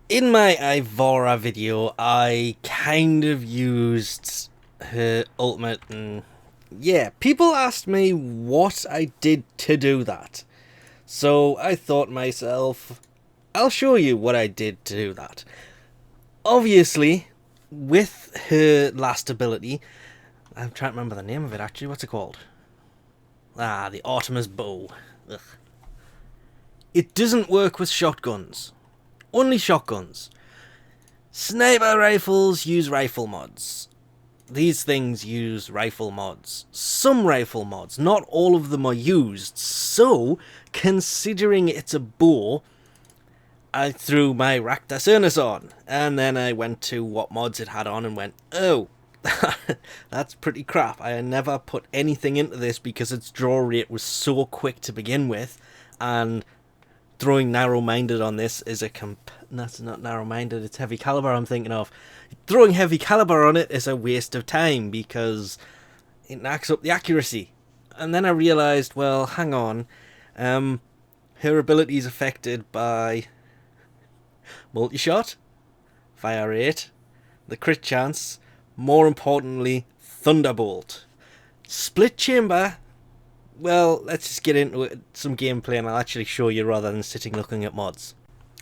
In my Ivora video, I kind of used her ultimate, and yeah, people asked me what I did to do that. So I thought myself, I'll show you what I did to do that. Obviously, with her last ability, I'm trying to remember the name of it actually, what's it called? Ah, the Artemis bow. Ugh. It doesn't work with shotguns. Only shotguns. Sniper rifles use rifle mods. These things use rifle mods. Some rifle mods, not all of them are used. So, considering it's a bow, I threw my Artemis on. And then I went to what mods it had on and went, oh, that's pretty crap. I never put anything into this because its draw rate was so quick to begin with. And throwing narrow-minded on this is that's not narrow-minded, it's heavy caliber I'm thinking of. Throwing heavy caliber on it is a waste of time because it knacks up the accuracy. And then I realised, well, hang on, her ability is affected by multi-shot, fire rate, the crit chance, more importantly, thunderbolt. Split chamber, well, let's just get into it, some gameplay, and I'll actually show you rather than sitting looking at mods.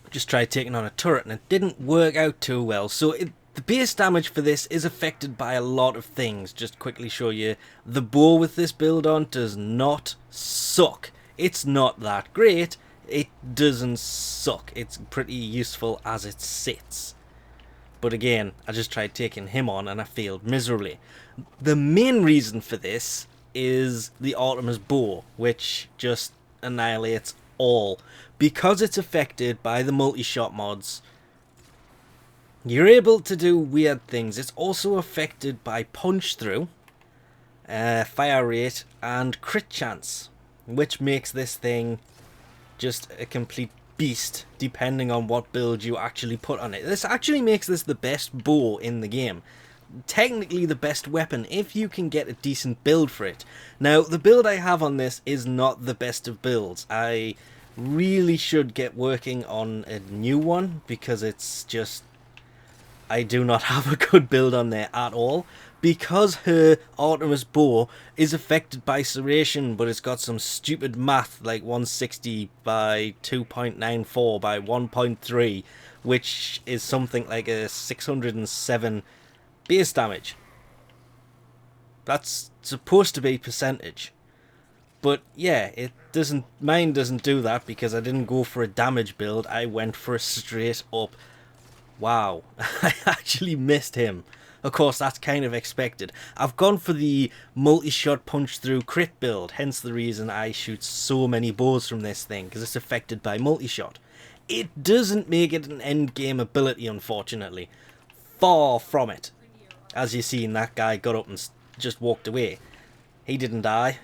Just tried taking on a turret and it didn't work out too well. So the base damage for this is affected by a lot of things. Just quickly show you, the bow with this build on does not suck. It's not that great. It doesn't suck. It's pretty useful as it sits. But again, I just tried taking him on and I failed miserably. The main reason for this is the Artemis bow, which just annihilates all. Because it's affected by the multi-shot mods, you're able to do weird things. It's also affected by punch through, fire rate, and crit chance, which makes this thing just a complete beast depending on what build you actually put on it. This actually makes this the best bow in the game. Technically the best weapon if you can get a decent build for it. Now, the build I have on this is not the best of builds. I really should get working on a new one because it's just, I do not have a good build on there at all. Because her Artemis bow is affected by serration, but it's got some stupid math like 160 by 2.94 by 1.3, which is something like a 607 base damage. That's supposed to be percentage. But yeah, mine doesn't do that because I didn't go for a damage build, I went for a straight up. Wow, I actually missed him. Of course, that's kind of expected. I've gone for the multi-shot punch-through crit build, hence the reason I shoot so many bows from this thing, because it's affected by multi-shot. It doesn't make it an end-game ability, unfortunately. Far from it. As you seen, that guy got up and just walked away. He didn't die.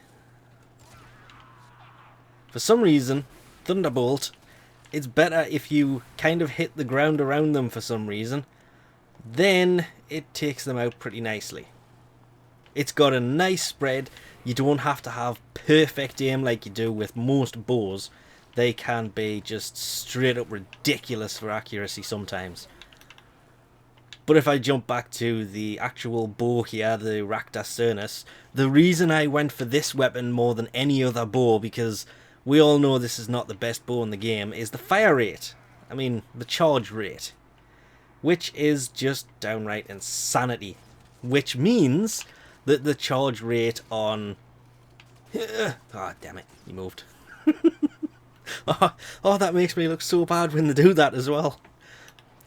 For some reason, Thunderbolt, it's better if you kind of hit the ground around them for some reason. Then it takes them out pretty nicely. It's got a nice spread. You don't have to have perfect aim like you do with most bows. They can be just straight up ridiculous for accuracy sometimes. But if I jump back to the actual bow here, the Artemis, the reason I went for this weapon more than any other bow, because we all know this is not the best bow in the game, is the fire rate. I mean, the charge rate. Which is just downright insanity. Which means that the charge rate on... Ah, damn it, he moved. Oh, that makes me look so bad when they do that as well.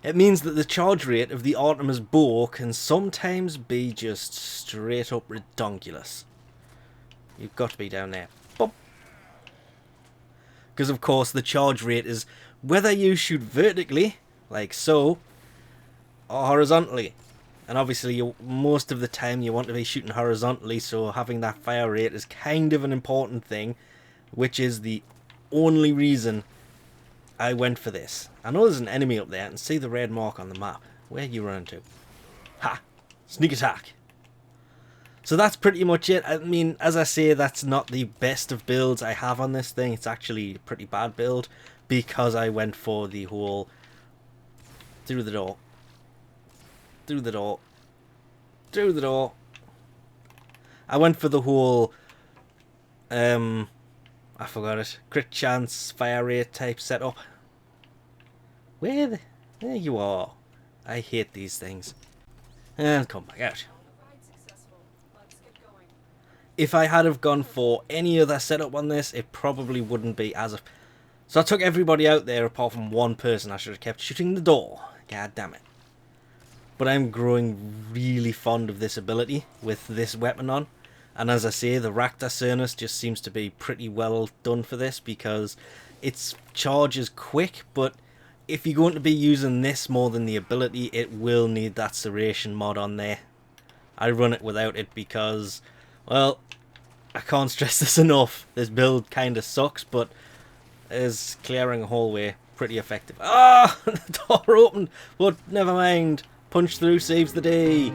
It means that the charge rate of the Artemis bow can sometimes be just straight up redonkulous. You've got to be down there. Because of course the charge rate is whether you shoot vertically, like so, or horizontally. And obviously most of the time you want to be shooting horizontally, so having that fire rate is kind of an important thing, which is the only reason I went for this. I know there's an enemy up there and see the red mark on the map. Where are you running to? Ha! Sneak attack! So that's pretty much it. I mean, as I say, that's not the best of builds I have on this thing. It's actually a pretty bad build because I went for the whole Through the door. Through the door. Through the door. I went for the whole, I forgot it, crit chance, fire rate type setup. There you are. I hate these things. And come back out. If I had have gone for any other setup on this, it probably wouldn't be as... So I took everybody out there apart from one person. I should have kept shooting the door. God damn it. But I'm growing really fond of this ability with this weapon on. And as I say, the Raptor Cernus just seems to be pretty well done for this, because its charge is quick, but if you're going to be using this more than the ability, it will need that serration mod on there. I run it without it because, well, I can't stress this enough. This build kind of sucks, but is clearing a hallway pretty effective. Ah! The door opened! But never mind. Punch through saves the day.